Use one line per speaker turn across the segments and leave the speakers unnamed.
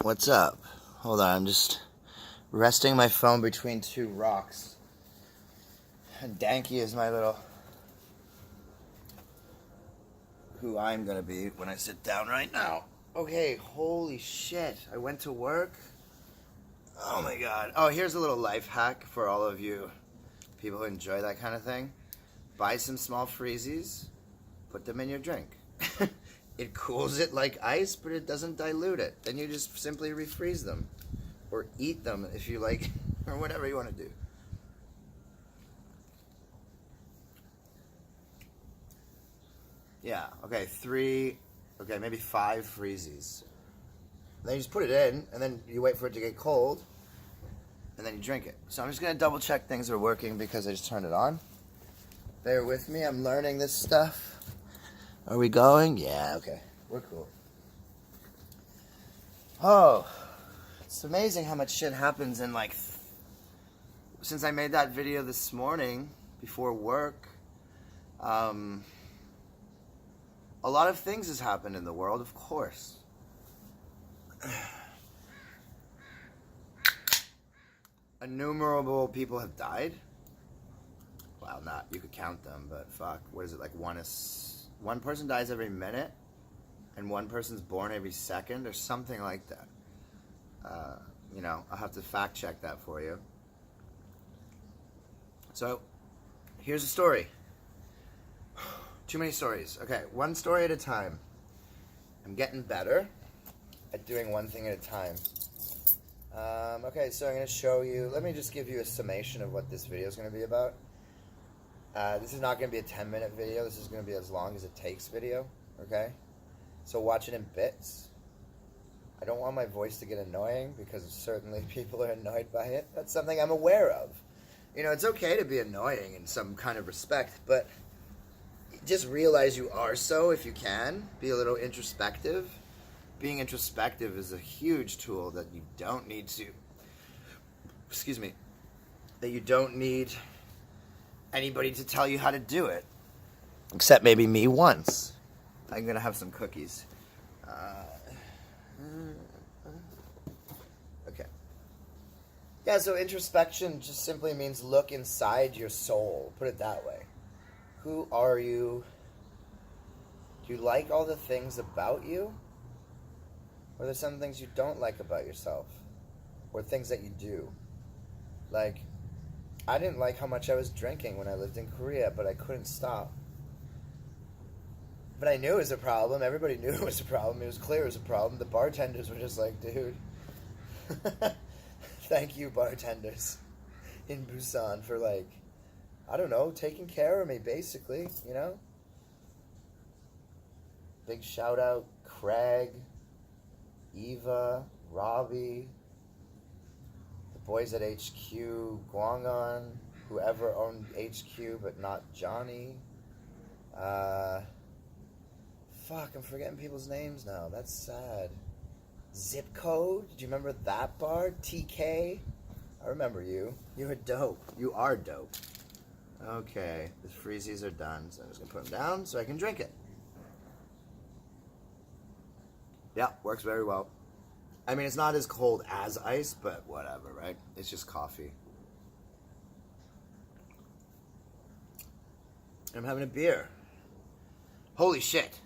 What's up? Hold on, I'm just resting my phone between two rocks. And Danky is my little... who I'm gonna be when I sit down right now. Okay, holy shit. I went to work. Oh my god. Oh, here's a little life hack for all of you people who enjoy that kind of thing. Buy some small freezies, put them in your drink. It cools it like ice, but it doesn't dilute it. Then you just simply refreeze them. Or eat them if you like, or whatever you want to do. Yeah, okay, maybe 5 freezies. Then you just put it in, and then you wait for it to get cold, and then you drink it. So I'm just going to double check things are working because I just turned it on. Bear with me, I'm learning this stuff. Are we going? Yeah, okay. We're cool. Oh, it's amazing how much shit happens in since I made that video this morning before work. A lot of things has happened in the world, of course. Innumerable people have died. Well, you could count them, but fuck, what is it, like one person dies every minute, and one person's born every second, or something like that. I'll have to fact check that for you. So, here's a story. Too many stories. Okay, one story at a time. I'm getting better at doing one thing at a time. Okay, so I'm going to show you, let me just give you a summation of what this video is going to be about. This is not going to be a 10-minute video. This is going to be as long as it takes video, okay? So watch it in bits. I don't want my voice to get annoying because certainly people are annoyed by it. That's something I'm aware of. It's okay to be annoying in some kind of respect, but just realize you are so if you can. Be a little introspective. Being introspective is a huge tool that you don't need to... that you don't need anybody to tell you how to do it. Except maybe me once. I'm going to have some cookies. Okay. Yeah, so introspection just simply means look inside your soul. Put it that way. Who are you? Do you like all the things about you? Or are there some things you don't like about yourself? Or things that you do? Like, I didn't like how much I was drinking when I lived in Korea, but I couldn't stop. But I knew it was a problem. Everybody knew it was a problem. It was clear it was a problem. The bartenders were just like, dude. Thank you, bartenders in Busan, for I don't know, taking care of me, basically, Big shout out, Craig, Eva, Robbie, the boys at HQ, Guangon, whoever owned HQ but not Johnny. Fuck, I'm forgetting people's names now. That's sad. Zip Code? Did you remember that bar? TK? I remember you. You were dope. You are dope. Okay, the freezies are done, so I'm just gonna put them down so I can drink it. Yeah, works very well. I mean, it's not as cold as ice, but whatever, right? It's just coffee. I'm having a beer. Holy shit.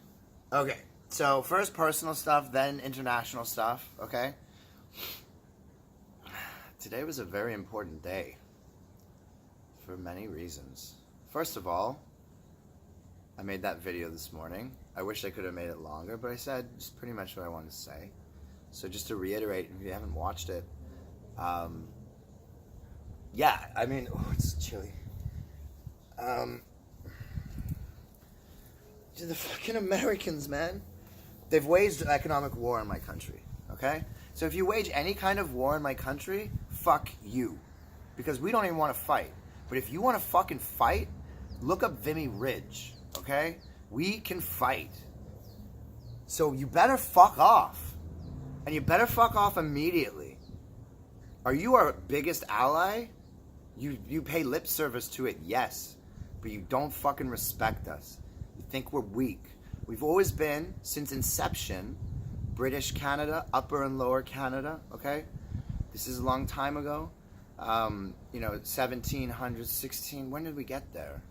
Okay, so first personal stuff, then international stuff, okay? Today was a very important day for many reasons. First of all, I made that video this morning. I wish I could have made it longer, but I said just pretty much what I wanted to say. So just to reiterate, if you haven't watched it, yeah, I mean, it's chilly. The fucking Americans, man. They've waged an economic war in my country, okay? So if you wage any kind of war in my country, fuck you. Because we don't even want to fight. But if you want to fucking fight, look up Vimy Ridge, okay? We can fight. So you better fuck off. And you better fuck off immediately. Are you our biggest ally? You pay lip service to it, yes. But you don't fucking respect us. You think we're weak. We've always been, since inception, British Canada, Upper and Lower Canada, okay? This is a long time ago. 1700s, 16, when did we get there?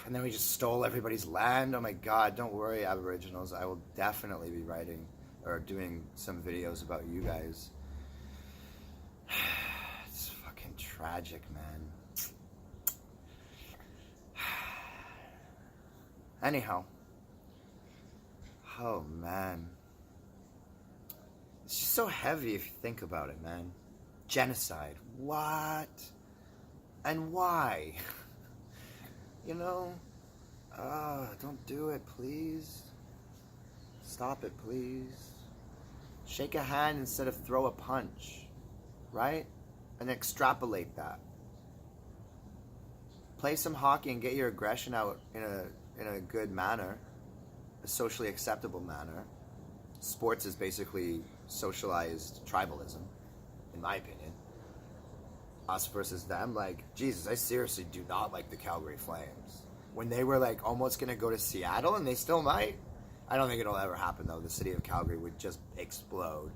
And then we just stole everybody's land. Oh my God, don't worry, Aboriginals. I will definitely be writing or doing some videos about you guys. It's fucking tragic, man. Anyhow. Oh, man. It's just so heavy if you think about it, man. Genocide. What? And why? Don't do it, please. Stop it, please. Shake a hand instead of throw a punch, right? And extrapolate that. Play some hockey and get your aggression out in a good manner, a socially acceptable manner. Sports is basically socialized tribalism, in my opinion. Us versus them, like, Jesus, I seriously do not like the Calgary Flames. When they were, like, almost going to go to Seattle, and they still might. I don't think it'll ever happen, though. The city of Calgary would just explode.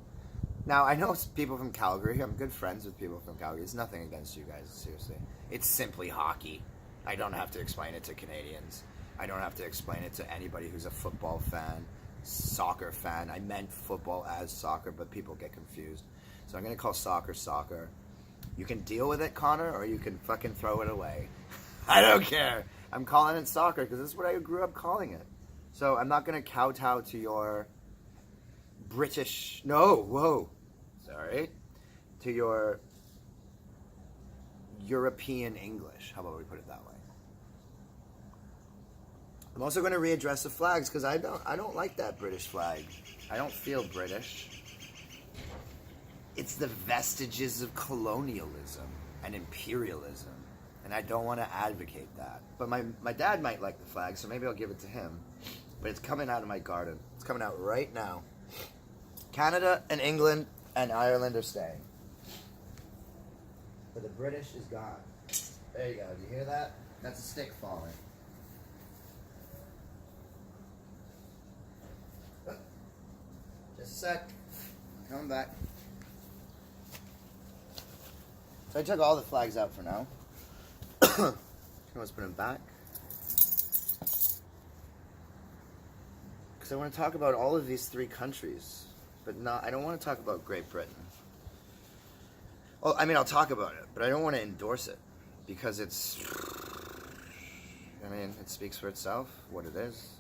Now, I know people from Calgary. I'm good friends with people from Calgary. It's nothing against you guys, seriously. It's simply hockey. I don't have to explain it to Canadians. I don't have to explain it to anybody who's a football fan, soccer fan. I meant football as soccer, but people get confused. So I'm going to call soccer soccer. You can deal with it, Connor, or you can fucking throw it away. I don't care. I'm calling it soccer because this is what I grew up calling it. So I'm not going to kowtow to your British... To your European English. How about we put it that way? I'm also going to readdress the flags because I don't like that British flag. I don't feel British. It's the vestiges of colonialism and imperialism, and I don't want to advocate that. But my dad might like the flag, so maybe I'll give it to him. But it's coming out of my garden. It's coming out right now. Canada and England and Ireland are staying. But the British is gone. There you go. Do you hear that? That's a stick falling. Just a sec. Coming back. So I took all the flags out for now. Let's put them back. Because I want to talk about all of these three countries. But I don't want to talk about Great Britain. Well, I mean, I'll talk about it, but I don't want to endorse it. Because it speaks for itself, what it is.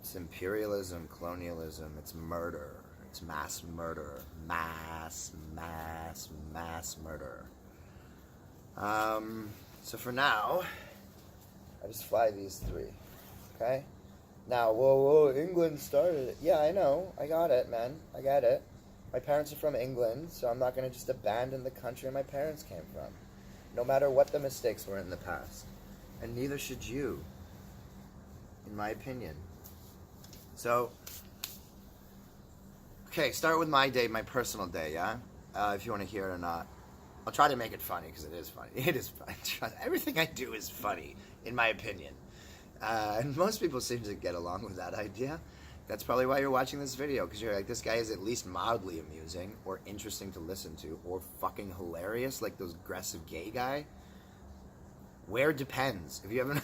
It's imperialism, colonialism, it's murder. It's mass murder. Mass murder. So for now, I just fly these three. Okay? Now, whoa, England started it. Yeah, I know. I got it, man. I get it. My parents are from England, so I'm not going to just abandon the country my parents came from. No matter what the mistakes were in the past. And neither should you, in my opinion. So... Okay, start with my day, my personal day, yeah? If you want to hear it or not. I'll try to make it funny, because it is funny. It is funny. Everything I do is funny, in my opinion. And most people seem to get along with that idea. That's probably why you're watching this video, because you're like, this guy is at least mildly amusing, or interesting to listen to, or fucking hilarious, like those aggressive gay guy. Where depends. If you haven't...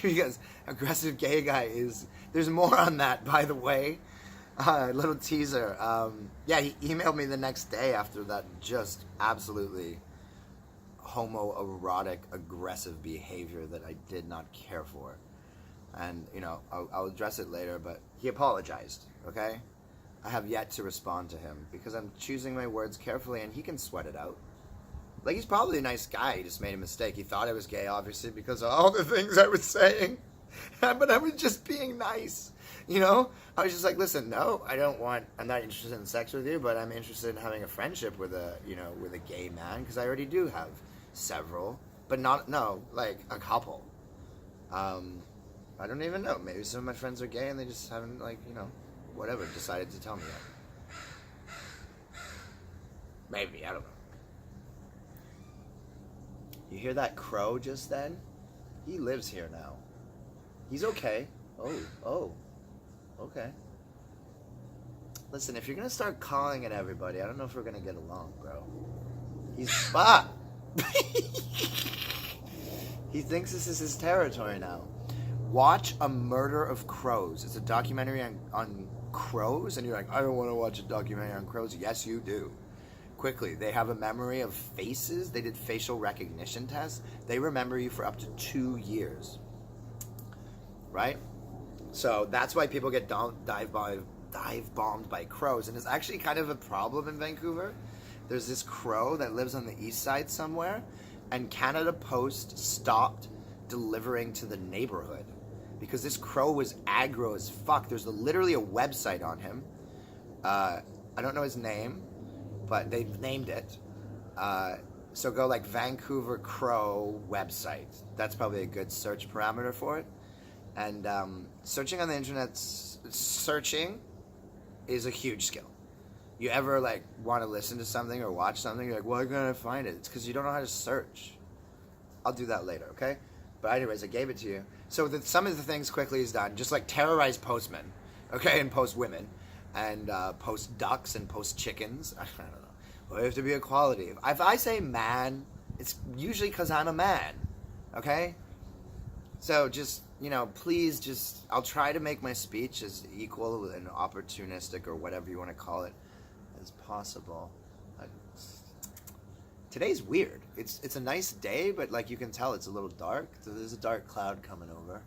because aggressive gay guy is... There's more on that, by the way. Little teaser. He emailed me the next day after that just absolutely homoerotic, aggressive behavior that I did not care for. And, I'll address it later, but he apologized, okay? I have yet to respond to him because I'm choosing my words carefully and he can sweat it out. Like, he's probably a nice guy. He just made a mistake. He thought I was gay, obviously, because of all the things I was saying. But I was just being nice. I was just like, listen, no, I'm not interested in sex with you, but I'm interested in having a friendship with a gay man, because I already do have several, but like a couple. I don't even know. Maybe some of my friends are gay and they just haven't, decided to tell me yet. Maybe, I don't know. You hear that crow just then? He lives here now. He's okay. Oh. Okay. Listen, if you're gonna start calling at everybody, I don't know if we're gonna get along, bro. He's fuck. He thinks this is his territory now. Watch A Murder of Crows. It's a documentary on crows, and you're like, I don't want to watch a documentary on crows. Yes, you do. Quickly, they have a memory of faces. They did facial recognition tests. They remember you for up to 2 years. Right? So that's why people get dive bombed by crows. And it's actually kind of a problem in Vancouver. There's this crow that lives on the east side somewhere, and Canada Post stopped delivering to the neighborhood because this crow was aggro as fuck. There's literally a website on him. I don't know his name, but they've named it. So go like Vancouver Crow website. That's probably a good search parameter for it. And searching on the internet, searching is a huge skill. You ever like want to listen to something or watch something, you're like, well, I'm gonna find it. It's because you don't know how to search. I'll do that later, okay? But anyways, I gave it to you. So some of the things quickly is done, just like terrorize postmen, okay, and post women, and post ducks and post chickens. I don't know. Well, we have to be equality. If I say man, it's usually because I'm a man, okay? So just, please just, I'll try to make my speech as equal and opportunistic or whatever you want to call it as possible. Today's weird. It's a nice day, but like you can tell it's a little dark. So there's a dark cloud coming over.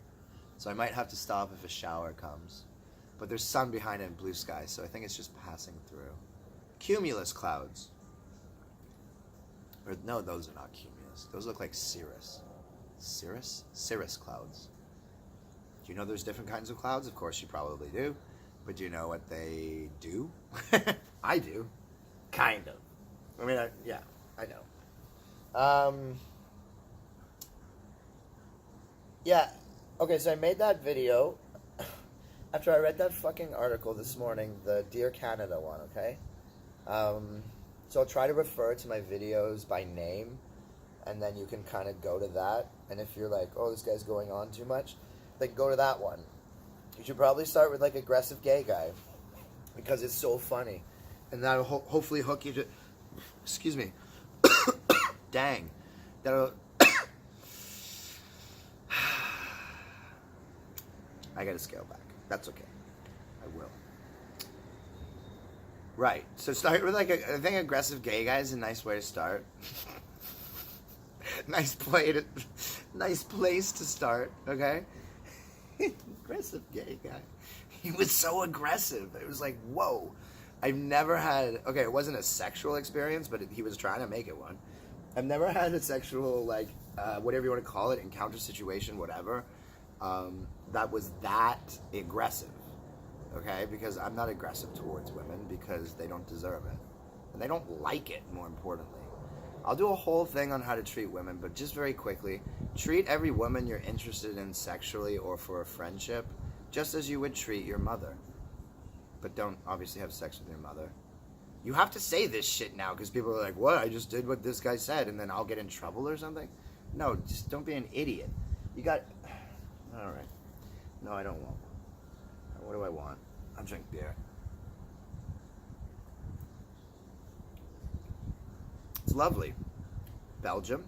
So I might have to stop if a shower comes. But there's sun behind it and blue sky, so I think it's just passing through. Cumulus clouds. Or no, those are not cumulus. Those look like cirrus. Cirrus? Cirrus clouds. Do you know there's different kinds of clouds? Of course you probably do. But do you know what they do? I do. Kind of. I mean, yeah, I know. Yeah, okay, so I made that video after I read that fucking article this morning, the Dear Canada one, okay? So I'll try to refer to my videos by name, and then you can kind of go to that. And if you're like, oh, this guy's going on too much, then go to that one. You should probably start with like aggressive gay guy, because it's so funny, and that'll hopefully hook you to. Excuse me. Dang, that'll. I gotta scale back. That's okay. I will. Right. So start with like I think aggressive gay guy is a nice way to start. Nice place to start. Okay. Aggressive gay guy. He was so aggressive. It was like, whoa. I've never had, okay, it wasn't a sexual experience, but he was trying to make it one. I've never had a sexual, like, whatever you want to call it, encounter situation, whatever, that was that aggressive, okay? Because I'm not aggressive towards women because they don't deserve it. And they don't like it, more importantly. I'll do a whole thing on how to treat women, but just very quickly, treat every woman you're interested in sexually or for a friendship just as you would treat your mother. But don't obviously have sex with your mother. You have to say this shit now because people are like, what? I just did what this guy said and then I'll get in trouble or something? No, just don't be an idiot. You got... Alright. No, I don't want one. What do I want? I'll drink beer. It's lovely. Belgium.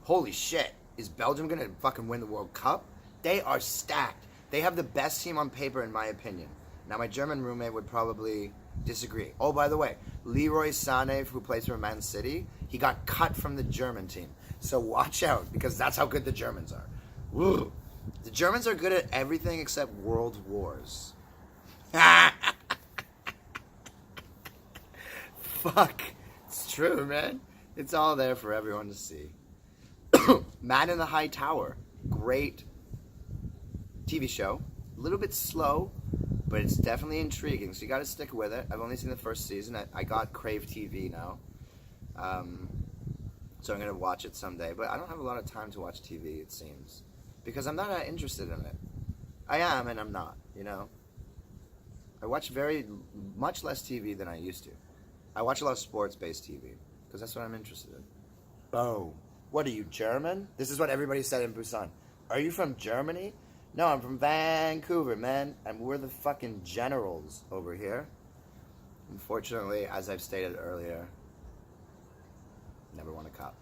Holy shit. Is Belgium going to fucking win the World Cup? They are stacked. They have the best team on paper, in my opinion. Now, my German roommate would probably disagree. Oh, by the way, Leroy Sané, who plays for Man City, he got cut from the German team. So watch out, because that's how good the Germans are. Woo. The Germans are good at everything except world wars. Fuck. It's true, man. It's all there for everyone to see. Man in the High Tower. Great TV show. A little bit slow, but it's definitely intriguing, so you got to stick with it. I've only seen the first season. I got Crave TV now, so I'm going to watch it someday. But I don't have a lot of time to watch TV, it seems, because I'm not that interested in it. I am, and I'm not, I watch very much less TV than I used to. I watch a lot of sports-based TV, because that's what I'm interested in. Oh, what are you, German? This is what everybody said in Busan. Are you from Germany? No, I'm from Vancouver, man. And we're the fucking generals over here. Unfortunately, as I've stated earlier, never won a cup.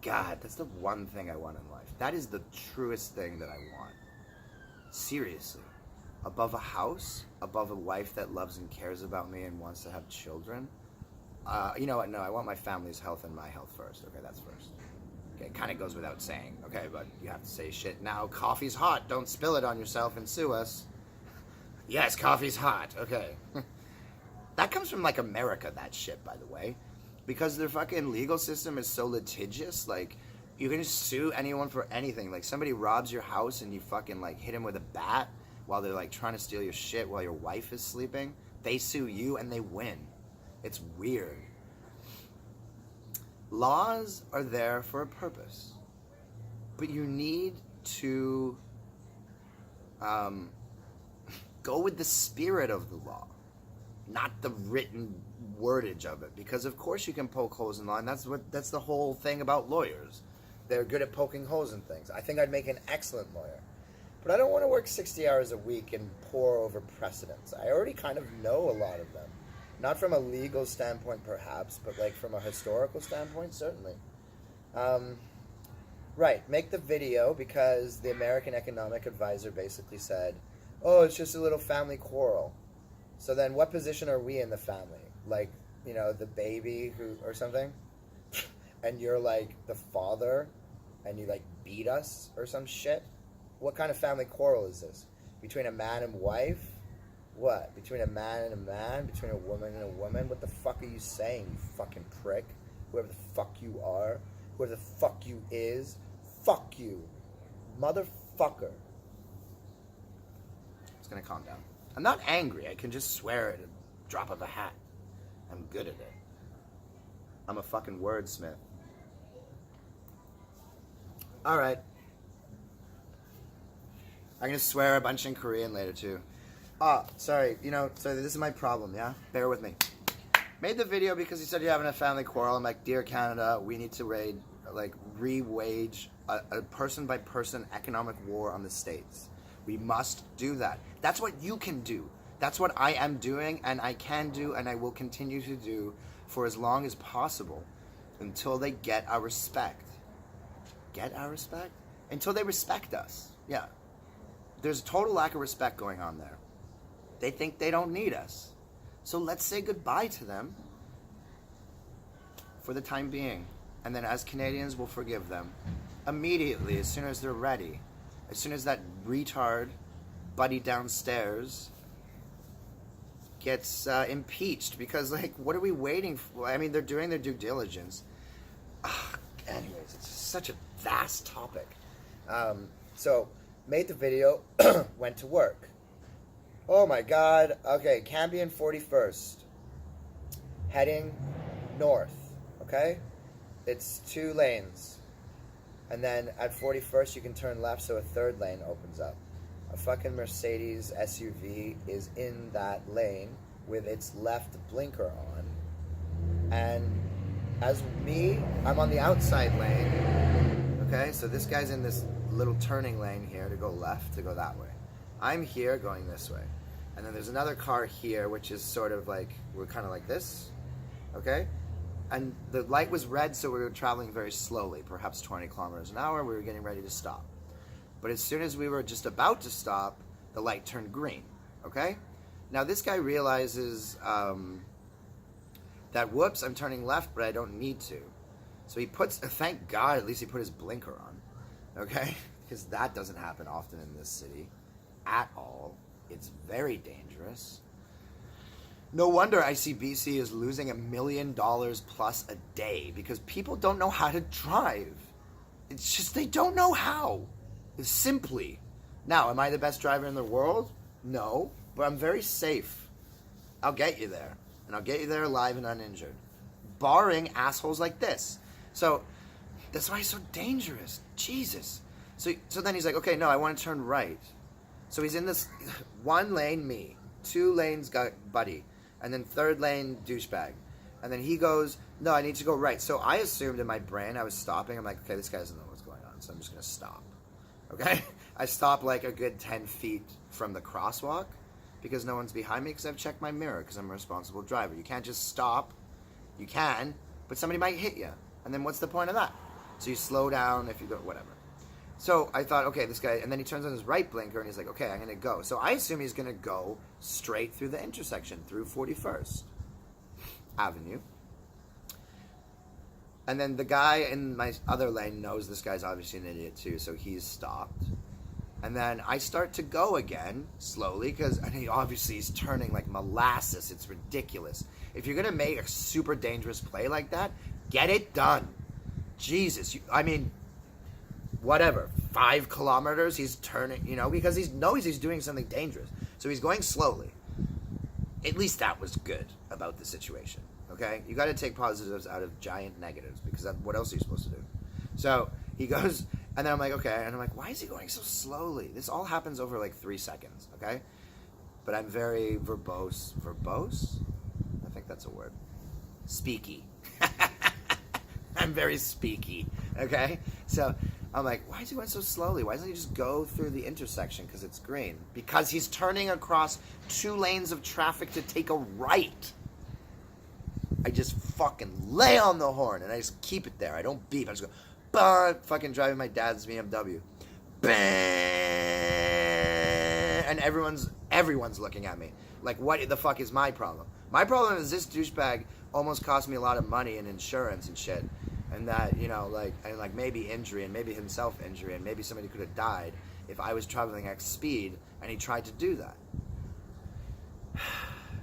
God, that's the one thing I want in life. That is the truest thing that I want. Seriously. Above a house, above a wife that loves and cares about me and wants to have children. You know what? No, I want my family's health and my health first. Okay, that's first. Okay, it kind of goes without saying. Okay, but you have to say shit now. Coffee's hot. Don't spill it on yourself and sue us. Yes, coffee's hot. Okay. That comes from, like, America, that shit, by the way. Because their fucking legal system is so litigious. Like, you can just sue anyone for anything. Like, somebody robs your house and you fucking, like, hit him with a bat while they're, like, trying to steal your shit while your wife is sleeping. They sue you and they win. It's weird. Laws are there for a purpose. But you need to go with the spirit of the law, not the written wordage of it. Because of course you can poke holes in law, and that's the whole thing about lawyers. They're good at poking holes in things. I think I'd make an excellent lawyer. But I don't want to work 60 hours a week and pore over precedents. I already kind of know a lot of them. Not from a legal standpoint, perhaps, but like from a historical standpoint, certainly. Right, make the video because the American Economic Advisor basically said, oh, it's just a little family quarrel. So then what position are we in the family? Like, you know, the baby who or something? And you're like the father and you like beat us or some shit? What kind of family quarrel is this? Between a man and wife? What? Between a man and a man? Between a woman and a woman? What the fuck are you saying, you fucking prick? Whoever the fuck you are? Whoever the fuck you is? Fuck you. Motherfucker. It's gonna calm down. I'm not angry. I can just swear at a drop of a hat. I'm good at it. I'm a fucking wordsmith. Alright. I'm gonna swear a bunch in Korean later too. Sorry, so this is my problem, yeah? Bear with me. Made the video because he said you're having a family quarrel. I'm like, dear Canada, we need to re-wage a person-by-person economic war on the states. We must do that. That's what you can do. That's what I am doing, and I can do, and I will continue to do for as long as possible until they get our respect. Get our respect? Until they respect us. Yeah. There's a total lack of respect going on there. They think they don't need us. So let's say goodbye to them for the time being. And then as Canadians, we'll forgive them immediately, as soon as they're ready. As soon as that retard buddy downstairs gets impeached. Because, like, what are we waiting for? I mean, they're doing their due diligence. Anyways, it's such a vast topic. So, made the video, went to work. Oh my god. Okay, Cambion 41st. Heading north. Okay? It's 2 lanes. And then at 41st you can turn left so a 3rd lane opens up. A fucking Mercedes SUV is in that lane with its left blinker on. And as me, I'm on the outside lane. Okay? So this guy's in this little turning lane here to go left, to go that way. I'm here going this way. And then there's another car here, which is sort of like, we're kind of like this, okay? And the light was red, so we were traveling very slowly, perhaps 20 kilometers an hour. We were getting ready to stop. But as soon as we were just about to stop, the light turned green, okay? Now this guy realizes that, whoops, I'm turning left, but I don't need to. So he puts, thank God, at least he put his blinker on, okay? Because that doesn't happen often in this city at all. It's very dangerous. No wonder ICBC is losing $1 million plus a day because people don't know how to drive. It's just they don't know how. Simply. Now, am I the best driver in the world? No, but I'm very safe. I'll get you there. And I'll get you there alive and uninjured. Barring assholes like this. So, that's why it's so dangerous. Jesus. So then he's like, okay, no, I want to turn right. So he's in this 1 lane, me. 2 lanes, buddy. And then 3rd lane, douchebag. And then he goes, no, I need to go right. So I assumed in my brain I was stopping. I'm like, okay, this guy doesn't know what's going on, so I'm just going to stop. Okay? I stop like a good 10 feet from the crosswalk because no one's behind me because I've checked my mirror because I'm a responsible driver. You can't just stop. You can, but somebody might hit you. And then what's the point of that? So you slow down if you go, whatever. So I thought, okay, this guy, and then he turns on his right blinker and he's like, okay, I'm going to go. So I assume he's going to go straight through the intersection, through 41st Avenue. And then the guy in my other lane knows this guy's obviously an idiot too, so he's stopped. And then I start to go again, slowly, because obviously he's turning like molasses. It's ridiculous. If you're going to make a super dangerous play like that, get it done. Jesus, whatever, 5 kilometers, he's turning, because he knows he's doing something dangerous. So he's going slowly. At least that was good about the situation, okay? You got to take positives out of giant negatives, because what else are you supposed to do? So he goes, and then I'm like, okay, and I'm like, why is he going so slowly? This all happens over like 3 seconds, okay? But I'm very verbose? I think that's a word. Speaky. I'm very speaky, okay? So I'm like, why is he going so slowly? Why doesn't he just go through the intersection because it's green? Because he's turning across 2 lanes of traffic to take a right. I just fucking lay on the horn and I just keep it there. I don't beep. I just go, bah, fucking driving my dad's BMW. Bah, and everyone's looking at me. Like, what the fuck is my problem? My problem is this douchebag almost cost me a lot of money in insurance and shit. And that, and maybe injury and maybe himself injury and maybe somebody could have died if I was traveling at speed and he tried to do that.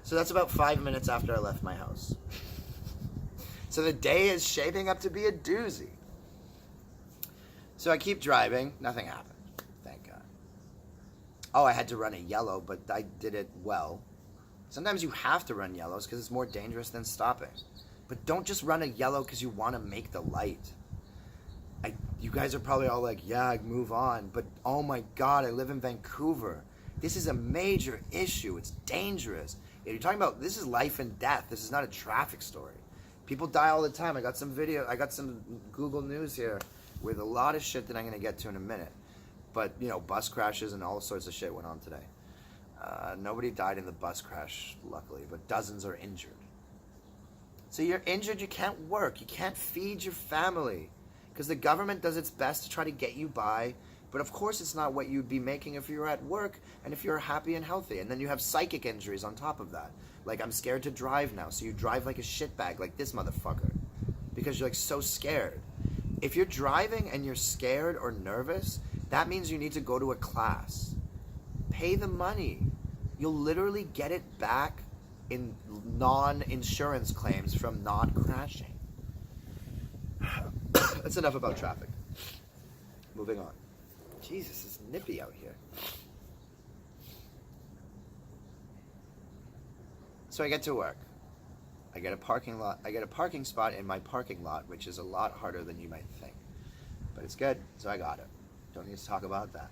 So that's about 5 minutes after I left my house. So the day is shaping up to be a doozy. So I keep driving. Nothing happened. Thank God. Oh, I had to run a yellow, but I did it well. Sometimes you have to run yellows because it's more dangerous than stopping. But don't just run a yellow because you want to make the light. You guys are probably all like, yeah, move on. But oh my God, I live in Vancouver. This is a major issue. It's dangerous. You're talking about, this is life and death. This is not a traffic story. People die all the time. I got some Google News here with a lot of shit that I'm going to get to in a minute. But, bus crashes and all sorts of shit went on today. Nobody died in the bus crash, luckily, but dozens are injured. So you're injured, you can't work, you can't feed your family because the government does its best to try to get you by, but of course it's not what you'd be making if you were at work and if you're happy and healthy. And then you have psychic injuries on top of that. Like, I'm scared to drive now, so you drive like a shitbag, like this motherfucker, because you're like so scared. If you're driving and you're scared or nervous, that means you need to go to a class. Pay the money. You'll literally get it back in non-insurance claims from not crashing. That's enough about traffic. Moving on. Jesus, it's nippy out here. So I get to work. I get a parking spot in my parking lot, which is a lot harder than you might think. But it's good, so I got it. Don't need to talk about that.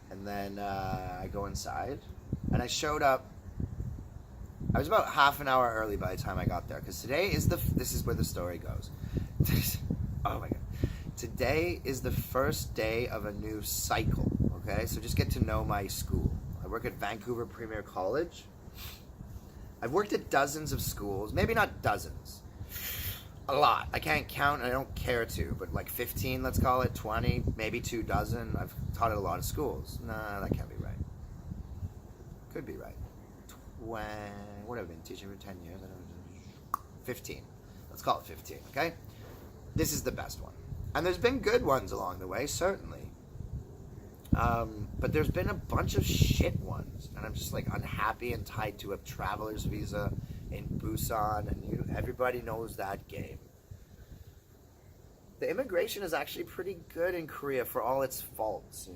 And then I go inside, and I showed up. I was about half an hour early by the time I got there, because this is where the story goes. Oh my God. Today is the first day of a new cycle, okay? So just get to know my school. I work at Vancouver Premier College. I've worked at dozens of schools, maybe not dozens. A lot. I can't count, and I don't care to, but like 15, let's call it, 20, maybe 2 dozen. I've taught at a lot of schools. Nah, that can't be right. Could be right. What have I been teaching for 10 years? 15. Let's call it 15, okay? This is the best one. And there's been good ones along the way, certainly. But there's been a bunch of shit ones. And I'm just like unhappy and tied to a traveler's visa in Busan. And everybody knows that game. The immigration is actually pretty good in Korea for all its faults,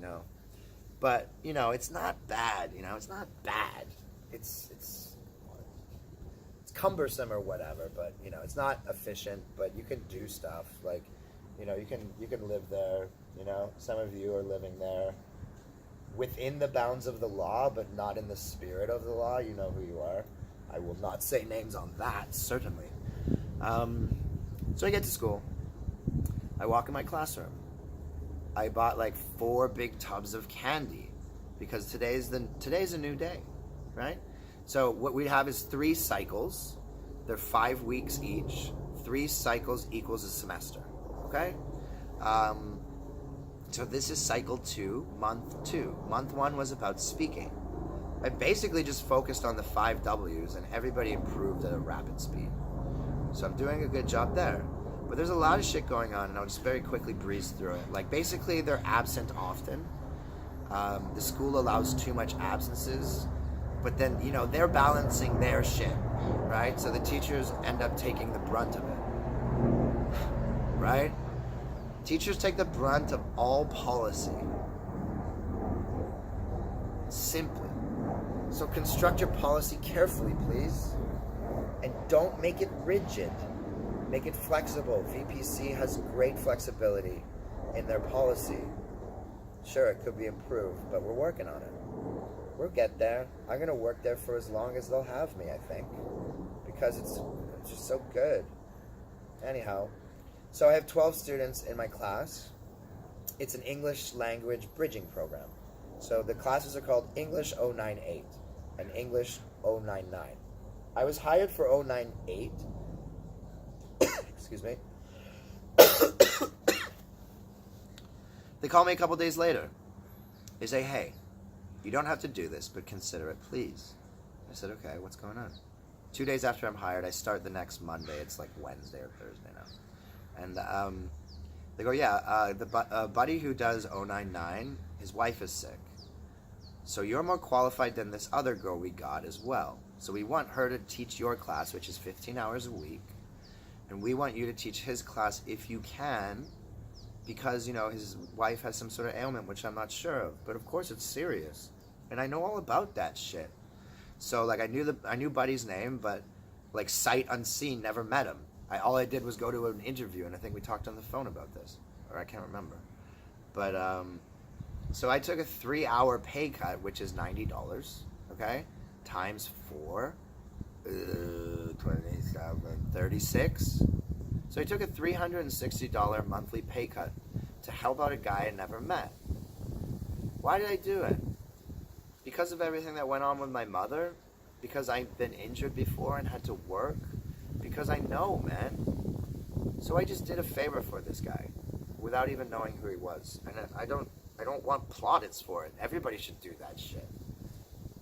But, it's not bad, It's not bad. It's cumbersome or whatever, but it's not efficient, but you can do stuff like you can live there, some of you are living there within the bounds of the law but not in the spirit of the law. You know who you are. I will not say names on that, certainly. So I get to school, I walk in my classroom, I bought like 4 big tubs of candy because today's a new day, right? So what we have is 3 cycles. They're 5 weeks each. 3 cycles equals a semester, okay? So this is cycle 2, month 2. Month 1 was about speaking. I basically just focused on the 5 W's and everybody improved at a rapid speed. So I'm doing a good job there. But there's a lot of shit going on, and I'll just very quickly breeze through it. Like, basically, they're absent often. The school allows too much absences, but then, you know, they're balancing their shit, right? So the teachers end up taking the brunt of it, right? Teachers take the brunt of all policy. Simply. So construct your policy carefully, please. And don't make it rigid. Make it flexible. VPC has great flexibility in their policy. Sure, it could be improved, but we're working on it. We'll get there. I'm going to work there for as long as they'll have me, I think. Because it's just so good. Anyhow, so I have 12 students in my class. It's an English language bridging program. So the classes are called English 098 and English 099. I was hired for 098. Excuse me. They call me a couple days later. They say, hey, you don't have to do this, but consider it, please. I said, okay, what's going on? 2 days after I'm hired, I start the next Monday. It's like Wednesday or Thursday now. And they go, yeah, the buddy who does 099, his wife is sick. So you're more qualified than this other girl we got as well. So we want her to teach your class, which is 15 hours a week. And we want you to teach his class if you can, because, you know, his wife has some sort of ailment, which I'm not sure of. But of course it's serious. And I know all about that shit. So, like, I knew Buddy's name, but, like, sight unseen, never met him. All I did was go to an interview, and I think we talked on the phone about this. Or I can't remember. But, so I took a 3-hour pay cut, which is $90, okay? Times 4. 27, 36. So I took a $360 monthly pay cut to help out a guy I never met. Why did I do it? Because of everything that went on with my mother? Because I've been injured before and had to work? Because I know, man. So I just did a favor for this guy without even knowing who he was. And I don't want plaudits for it. Everybody should do that shit.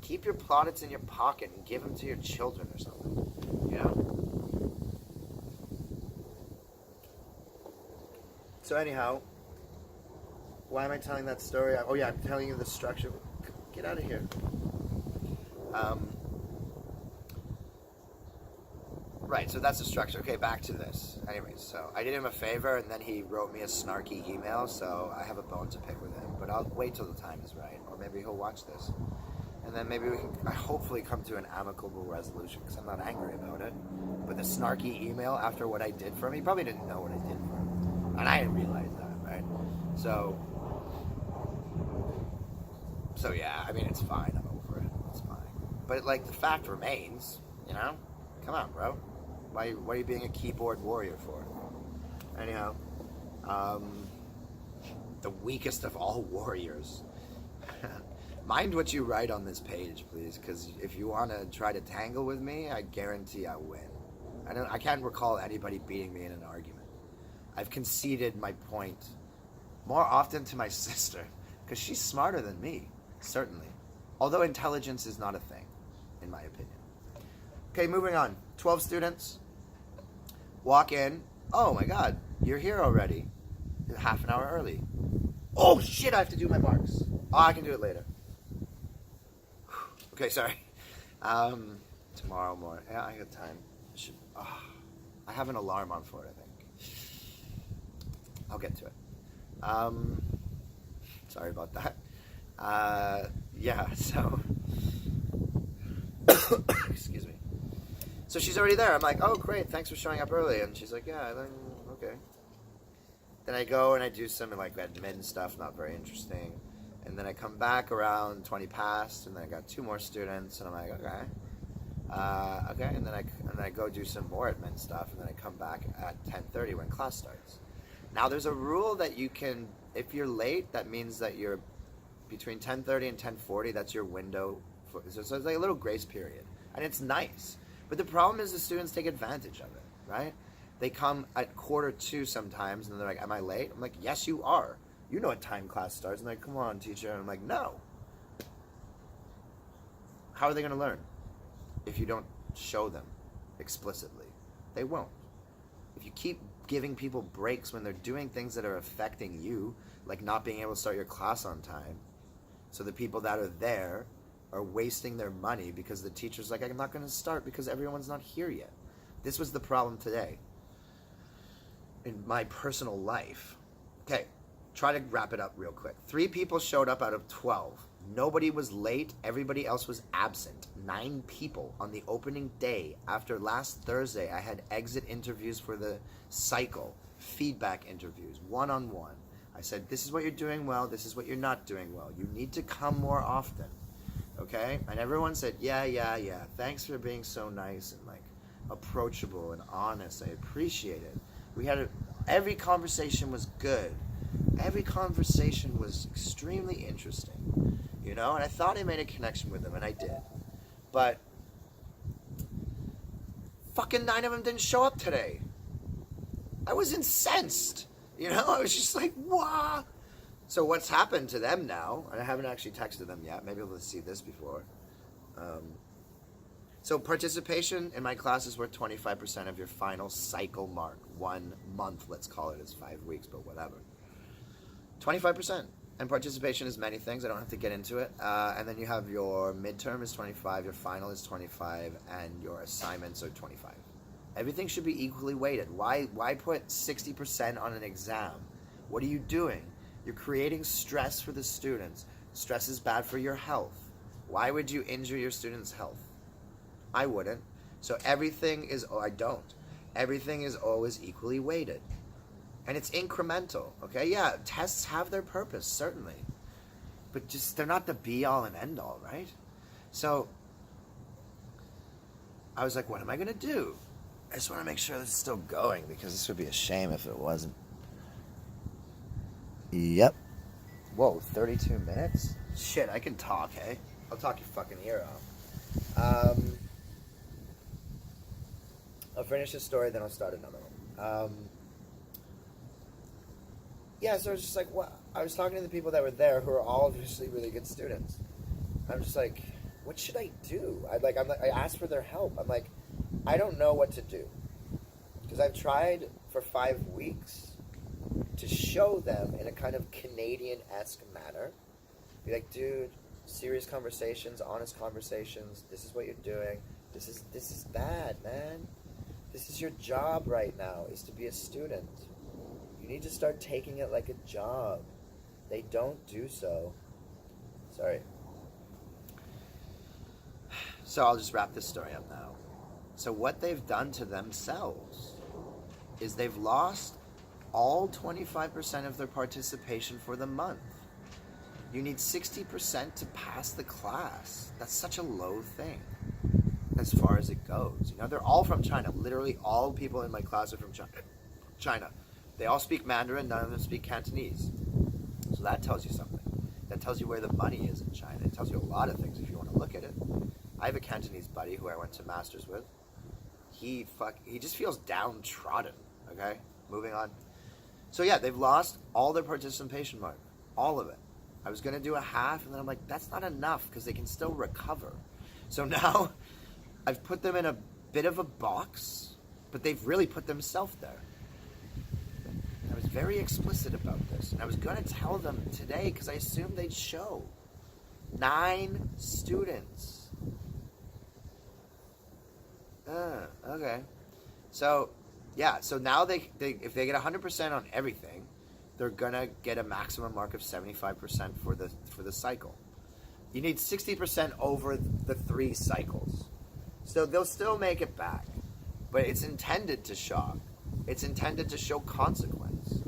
Keep your plaudits in your pocket and give them to your children or something, you know? So anyhow, why am I telling that story? Oh yeah, I'm telling you the structure. Get out of here. Right, so that's the structure. Okay, back to this. Anyways, so I did him a favor, and then he wrote me a snarky email, so I have a bone to pick with him. But I'll wait till the time is right, or maybe he'll watch this. And then maybe we can hopefully come to an amicable resolution, because I'm not angry about it. But the snarky email after what I did for him, he probably didn't know what I did for him. And I didn't realize that, right? So yeah, I mean, it's fine. I'm over it. It's fine. But, like, the fact remains, you know? Come on, bro. What are you being a keyboard warrior for? Anyhow, the weakest of all warriors. Mind what you write on this page, please, because if you want to try to tangle with me, I guarantee I win. I can't recall anybody beating me in an argument. I've conceded my point more often to my sister, because she's smarter than me, certainly. Although intelligence is not a thing, in my opinion. Okay, moving on. 12 students. Walk in. Oh my god, you're here already. Half an hour early. Oh shit, I have to do my marks. Oh, I can do it later. Okay, sorry. Tomorrow morning. Yeah, I got time. I have an alarm on for it, I think. I'll get to it. Sorry about that. Yeah, so... Excuse me. So she's already there. I'm like, oh, great, thanks for showing up early. And she's like, yeah, okay. Then I go and I do some, like, admin stuff, not very interesting. And then I come back around 20 past, and then I got 2 more students, and I'm like, okay. And then I go do some more admin stuff, and then I come back at 10:30 when class starts. Now, there's a rule that you can if you're late, that means that you're between 10:30 and 10:40. That's your window. So it's like a little grace period, and it's nice. But the problem is the students take advantage of it, right? They come at 1:45 sometimes, and they're like, "Am I late?" I'm like, "Yes, you are. You know what time class starts." And they're like, "Come on, teacher." And I'm like, "No." How are they going to learn if you don't show them explicitly? They won't. If you keep giving people breaks when they're doing things that are affecting you, like not being able to start your class on time, so the people that are there are wasting their money because the teacher's like, "I'm not going to start because everyone's not here yet." This was the problem today in my personal life. Okay, try to wrap it up real quick. 3 people showed up out of 12. Nobody was late. Everybody else was absent. 9 people on the opening day. After last Thursday, I had exit interviews for the cycle, feedback interviews, one-on-one. I said, this is what you're doing well. This is what you're not doing well. You need to come more often. Okay? And everyone said, yeah. Thanks for being so nice and like approachable and honest. I appreciate it. Every conversation was good. Every conversation was extremely interesting, you know, and I thought I made a connection with them, and I did. But fucking 9 of them didn't show up today. I was incensed, you know. I was just like, "What?" So what's happened to them now, and I haven't actually texted them yet. Maybe they'll see this before. So participation in my class is worth 25% of your final cycle mark. 1 month, let's call it, is 5 weeks, but whatever. 25%. And participation is many things. I don't have to get into it. And then you have your midterm is 25, your final is 25, and your assignments are 25. Everything should be equally weighted. Why put 60% on an exam? What are you doing? You're creating stress for the students. Stress is bad for your health. Why would you injure your students' health? I wouldn't. So everything is always equally weighted. And it's incremental, okay? Yeah, tests have their purpose, certainly. But just, they're not the be-all and end-all, right? So, I was like, what am I going to do? I just want to make sure this is still going, because this would be a shame if it wasn't. Yep. Whoa, 32 minutes? Shit, I can talk, hey? I'll talk your fucking ear off. I'll finish this story, then I'll start another one. Yeah, so I was just like, what? I was talking to the people that were there who are all obviously really good students. I'm just like, what should I do? I asked for their help. I'm like, I don't know what to do. Because I've tried for 5 weeks to show them in a kind of Canadian-esque manner. Be like, dude, serious conversations, honest conversations, this is what you're doing. This is bad, man. This is your job right now, is to be a student. You need to start taking it like a job. They don't do so. Sorry. So I'll just wrap this story up now. So what they've done to themselves is they've lost all 25% of their participation for the month. You need 60% to pass the class. That's such a low thing as far as it goes. You know, they're all from China. Literally all people in my class are from China. They all speak Mandarin, none of them speak Cantonese. So that tells you something. That tells you where the money is in China. It tells you a lot of things if you want to look at it. I have a Cantonese buddy who I went to masters with. He just feels downtrodden, okay? Moving on. So yeah, they've lost all their participation mark. All of it. I was going to do a half, and then I'm like, that's not enough, because they can still recover. So now, I've put them in a bit of a box, but they've really put themselves there. I was very explicit about this, and I was going to tell them today, because I assumed they'd show. 9 students. Okay. So, yeah, so now they if they get 100% on everything, they're gonna get a maximum mark of 75% for the cycle. You need 60% over the 3 cycles. So they'll still make it back. But it's intended to shock. It's intended to show consequence.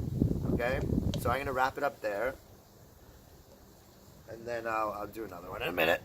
Okay? So I'm gonna wrap it up there. And then I'll do another one in a minute.